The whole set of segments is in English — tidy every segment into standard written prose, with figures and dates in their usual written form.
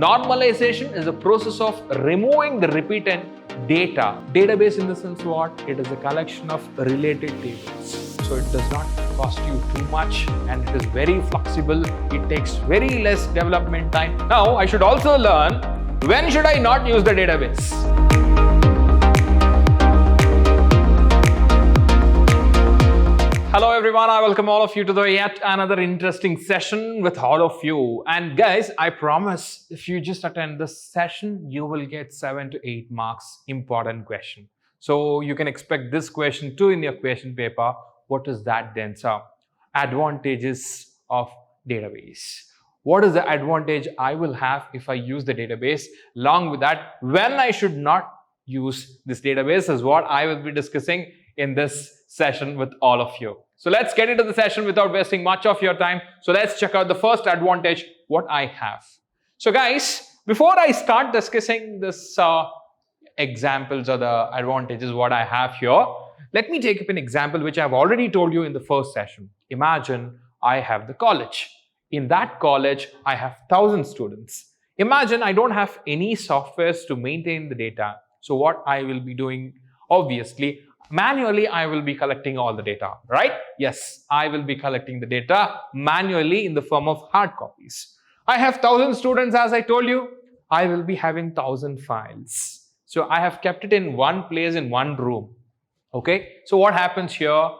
Normalization is a process of removing the repeated data. Database in the sense what? It is a collection of related tables. So it does not cost you too much and it is very flexible. It takes very less development time. Now I should also learn when should I not use the database. Hello everyone, I welcome all of you to the yet another interesting session with all of you. And guys, I promise if you just attend this session, you will get 7 to 8 marks important question. So you can expect this question too in your question paper. What is that then, sir? Advantages of database. What is the advantage I will have if I use the database? Along with that, when I should not use this database is what I will be discussing in this session with all of you. So let's get into the session without wasting much of your time. So let's check out the first advantage, what I have. So guys, before I start discussing this examples or the advantages what I have here, let me take up an example which I've already told you in the first session. Imagine I have the college. In that college, I have 1,000 students. Imagine I don't have any softwares to maintain the data. So what I will be doing, obviously, manually, I will be collecting all the data, right? Yes, I will be collecting the data manually in the form of hard copies. I have 1,000 students, as I told you. I will be having 1,000 files. So I have kept it in one place in one room. Okay, so what happens here?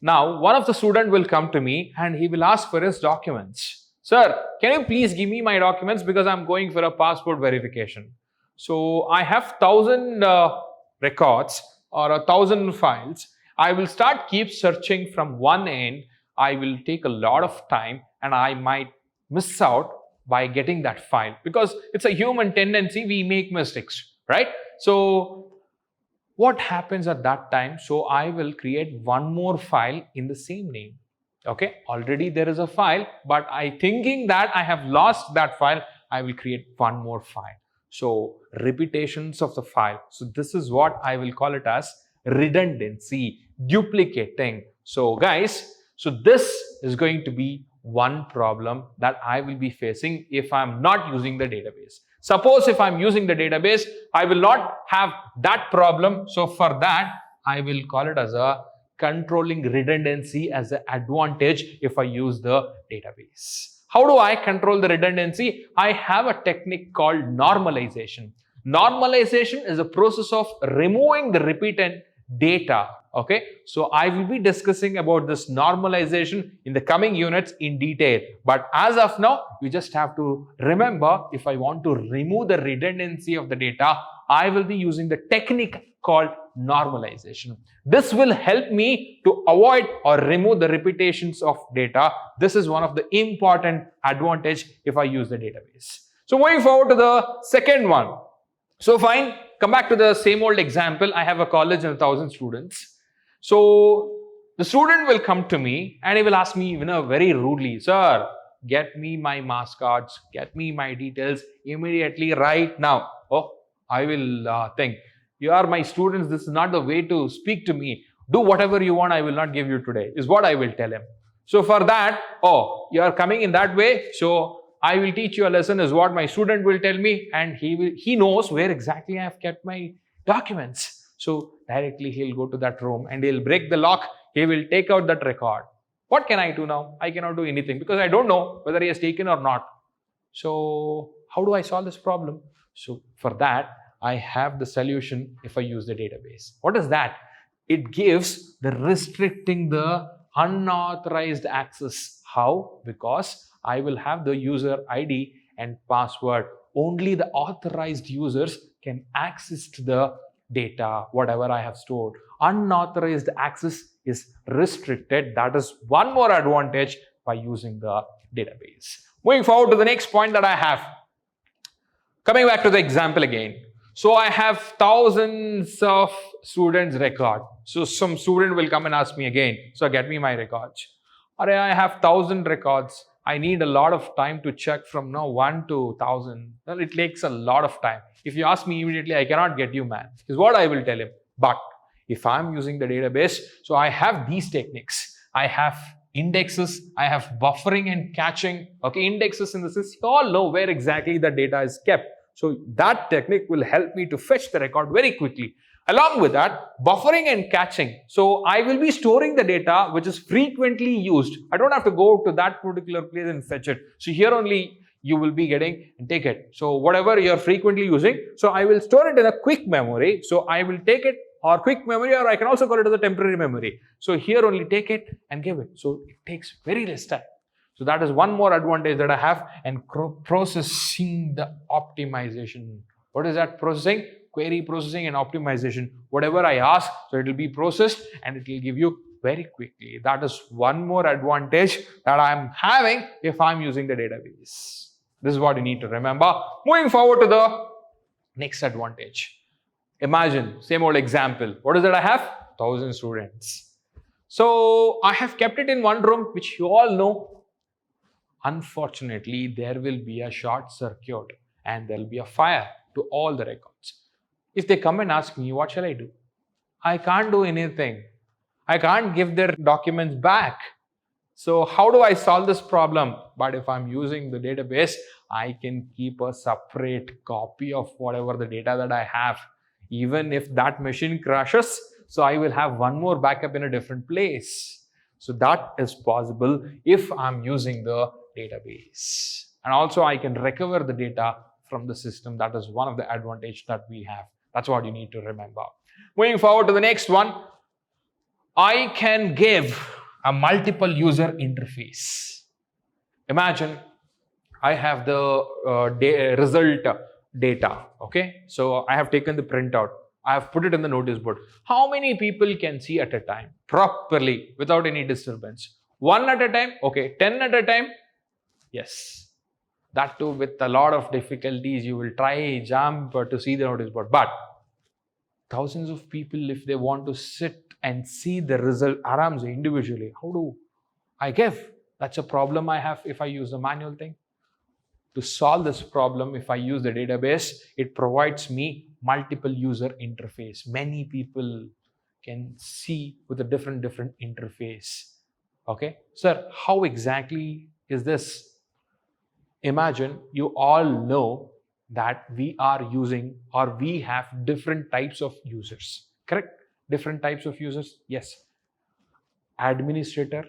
Now, one of the students will come to me and he will ask for his documents. Sir, can you please give me my documents because I'm going for a passport verification. So I have 1,000 records or 1,000 files. I will keep searching from one end. I will take a lot of time and I might miss out by getting that file because it's a human tendency, we make mistakes, right? So what happens at that time? So I will create one more file in the same name. Okay, already there is a file, but I thinking that I have lost that file, I will create one more file. So repetitions of the file. So this is what I will call it as redundancy, duplicating. So guys, so this is going to be one problem that I will be facing if I'm not using the database. Suppose if I'm using the database, I will not have that problem. So for that, I will call it as a controlling redundancy as an advantage if I use the database. How do I control the redundancy? I have a technique called normalization. Normalization is a process of removing the repeated data. Okay, so I will be discussing about this normalization in the coming units in detail. But as of now, you just have to remember, if I want to remove the redundancy of the data, I will be using the technique called normalization. This will help me to avoid or remove the repetitions of data. This is one of the important advantage if I use the database. So moving forward to the second one. So fine, come back to the same old example. I have a college and 1,000 students. So the student will come to me and he will ask me, very rudely, sir, get me my marks cards, get me my details immediately right now. Oh, I will think, you are my students, this is not the way to speak to me. Do whatever you want, I will not give you today, is what I will tell him. So for that, oh, you are coming in that way, so I will teach you a lesson is what my student will tell me, and he knows where exactly I have kept my documents. So directly he'll go to that room and he'll break the lock. He will take out that record. What can I do now? I cannot do anything because I don't know whether he has taken or not. So how do I solve this problem? So for that, I have the solution if I use the database. What is that? It gives the restricting the unauthorized access. How? Because I will have the user ID and password. Only the authorized users can access to the data, whatever I have stored. Unauthorized access is restricted. That is one more advantage by using the database. Moving forward to the next point that I have. Coming back to the example again. So I have thousands of students record. So some student will come and ask me again, so get me my records. Or I have 1,000 records. I need a lot of time to check from now 1 to 1,000. Well, it takes a lot of time. If you ask me immediately, I cannot get you, man, is what I will tell him. But if I'm using the database, so I have these techniques. I have indexes, I have buffering and caching. Okay, indexes in the sense you all know where exactly the data is kept. So that technique will help me to fetch the record very quickly. Along with that, buffering and caching. So I will be storing the data which is frequently used. I don't have to go to that particular place and fetch it. So here only you will be getting and take it. So whatever you're frequently using, so I will store it in a quick memory. So I will take it or quick memory, or I can also call it as a temporary memory. So here only take it and give it. So it takes very less time. So that is one more advantage that I have. And processing the optimization. What is that processing? Query processing and optimization. Whatever I ask, so it will be processed and it will give you very quickly. That is one more advantage that I'm having if I'm using the database. This is what you need to remember. Moving forward to the next advantage. Imagine, same old example. What is it I have? 1,000 students. So I have kept it in one room, which you all know. Unfortunately, there will be a short circuit and there will be a fire to all the records. If they come and ask me, what shall I do? I can't do anything. I can't give their documents back. So how do I solve this problem? But if I'm using the database, I can keep a separate copy of whatever the data that I have. Even if that machine crashes, so I will have one more backup in a different place. So that is possible if I'm using the database. And also I can recover the data from the system. That is one of the advantages that we have. That's what you need to remember. Moving forward to the next one, I can give a multiple user interface. Imagine I have the result data. Okay, so I have taken the printout. I have put it in the notice board. How many people can see at a time properly without any disturbance? 1 at a time? Okay. 10 at a time? Yes. That too with a lot of difficulties. You will try jump to see the notice board. But thousands of people, if they want to sit and see the result individually, how do I give? That's a problem I have if I use the manual thing. To solve this problem, if I use the database, it provides me multiple user interface. Many people can see with a different interface. Okay, sir, how exactly is this? Imagine you all know that we are using or we have different types of users, correct? Different types of users, yes. Administrator,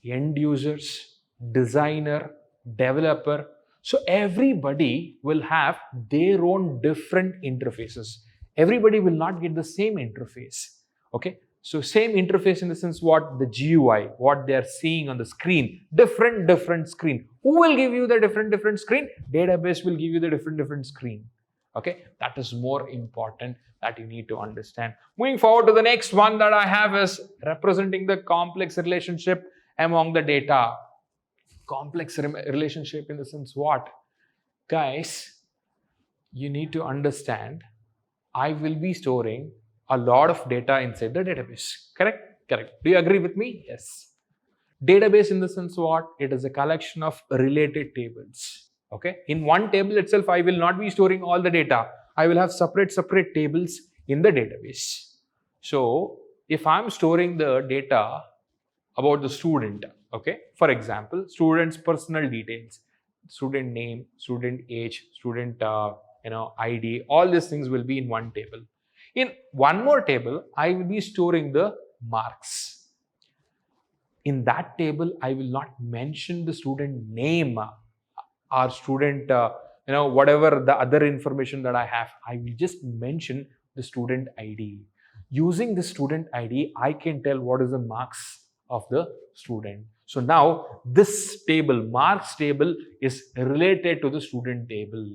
end users, designer, developer. So everybody will have their own different interfaces. Everybody will not get the same interface. Okay. So same interface in the sense what the GUI, what they are seeing on the screen, different screen. Who will give you the different screen? Database will give you the different screen. Okay. That is more important that you need to understand. Moving forward to the next one that I have is representing the complex relationship among the data. Complex relationship in the sense what? Guys, you need to understand, I will be storing a lot of data inside the database. Correct? Correct. Do you agree with me? Yes. Database in the sense what? It is a collection of related tables. Okay. In one table itself, I will not be storing all the data. I will have separate tables in the database. So if I'm storing the data about the student, okay, for example, student's personal details, student name, student age, student ID, all these things will be in one table. In one more table, I will be storing the marks. In that table, I will not mention the student name or student, whatever the other information that I have. I will just mention the student ID. Using the student ID, I can tell what is the marks of the student. So now this table, marks table, is related to the student table.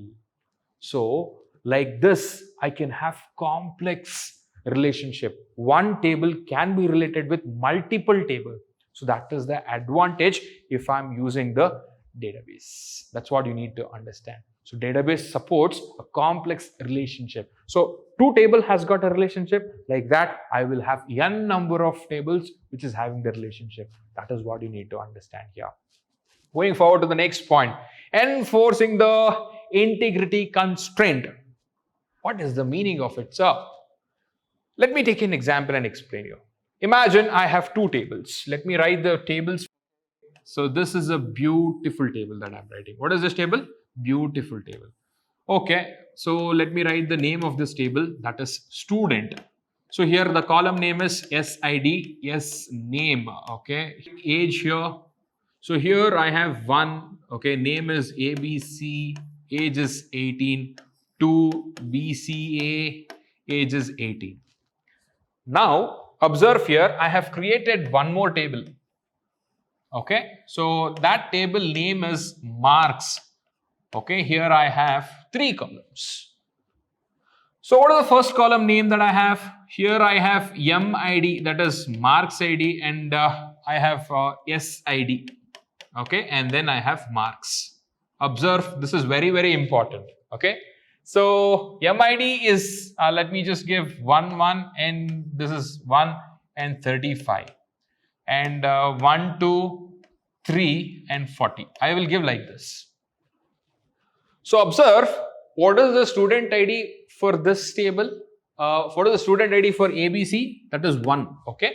So like this, I can have complex relationship. One table can be related with multiple tables. So that is the advantage if I'm using the database. That's what you need to understand. So database supports a complex relationship. So two table has got a relationship. Like that, I will have n number of tables which is having the relationship. That is what you need to understand here. Going forward to the next point, enforcing the integrity constraint. What is the meaning of it, sir? Let me take an example and explain you. Imagine I have two tables. Let me write the tables. So this is a beautiful table that I'm writing. What is this table? Beautiful table. Okay, so let me write the name of this table, that is student. So here the column name is SID, yes name, okay. Age here. So here I have one, okay, name is ABC, age is 18, 2 BCA, age is 18. Now observe here, I have created one more table. Okay, so that table name is marks. Okay, here I have three columns. So what is the first column name that I have? Here I have MID, that is marks ID, and I have SID. Okay, and then I have marks. Observe, this is very, very important. Okay, so MID is, let me just give 1, 1, and this is 1 and 35. And 1, 2, 3 and 40. I will give like this. So observe, what is the student ID for this table? What is the student ID for ABC? That is 1. Okay.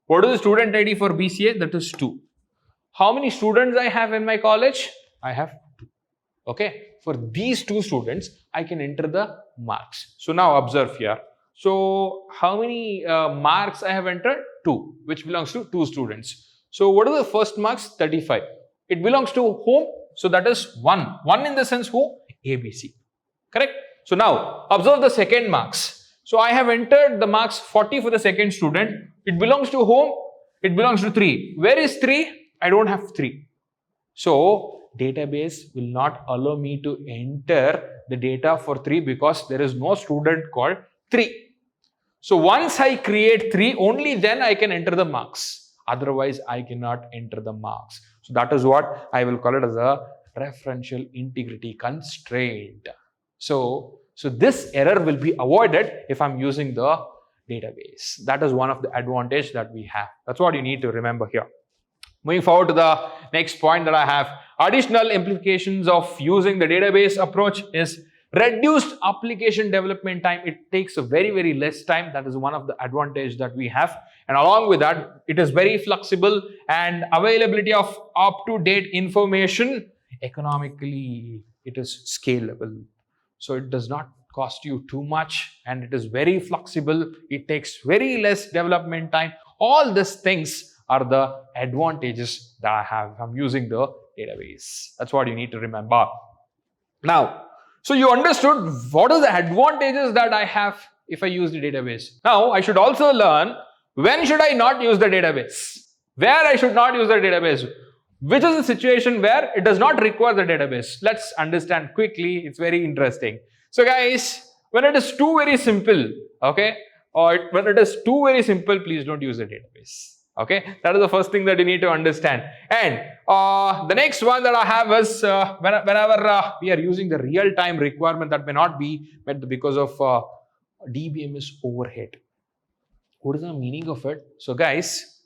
What is the student ID for BCA? That is 2. How many students I have in my college? I have 2. Okay. For these 2 students, I can enter the marks. So now observe here. So how many marks I have entered? 2, which belongs to 2 students. So what are the first marks? 35. It belongs to whom? So that is 1. 1 in the sense who? ABC. Correct? So now observe the second marks. So I have entered the marks 40 for the second student. It belongs to whom? It belongs to 3. Where is 3? I don't have 3. So database will not allow me to enter the data for 3 because there is no student called 3. So once I create 3, only then I can enter the marks. Otherwise, I cannot enter the marks. So that is what I will call it as a referential integrity constraint. So this error will be avoided if I'm using the database. That is one of the advantage that we have. That's what you need to remember here. Moving forward to the next point that I have, additional implications of using the database approach is reduced application development time. It takes a very, very less time. That is one of the advantage that we have. And along with that, it is very flexible and availability of up-to-date information. Economically, it is scalable. So it does not cost you too much and it is very flexible. It takes very less development time. All these things are the advantages that I have. I'm using the database. That's what you need to remember. Now, so you understood what are the advantages that I have if I use the database. Now, I should also learn when should I not use the database, where I should not use the database, which is the situation where it does not require the database. Let's understand quickly. It's very interesting. So guys, when it is too very simple, okay, or when it is too very simple, please don't use the database. Okay, that is the first thing that you need to understand. And the next one that I have is whenever we are using the real-time requirement that may not be met because of DBMS overhead. What is the meaning of it? So guys,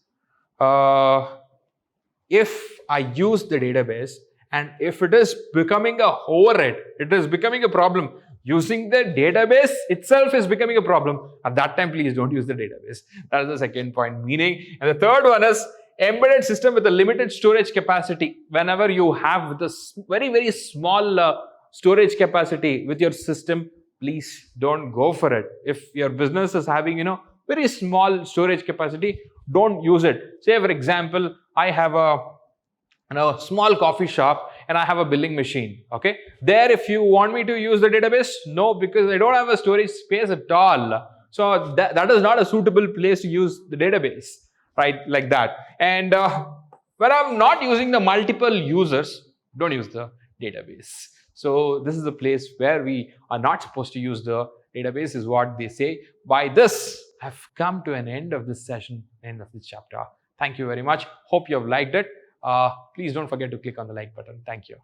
if I use the database and if it is becoming a overhead, it is becoming a problem. Using the database itself is becoming a problem. At that time, please don't use the database. That is the second point, meaning. And the third one is embedded system with a limited storage capacity. Whenever you have this very, very small storage capacity with your system, please don't go for it. If your business is having, very small storage capacity, don't use it. Say, for example, I have a small coffee shop and I have a billing machine. Okay, there if you want me to use the database, no, because I don't have a storage space at all. So that is not a suitable place to use the database, right? Like that. And when I'm not using the multiple users, don't use the database. So this is a place where we are not supposed to use the database, is what they say. By this, I've come to an end of this session, end of this chapter. Thank you very much. Hope you have liked it. Please don't forget to click on the like button. Thank you.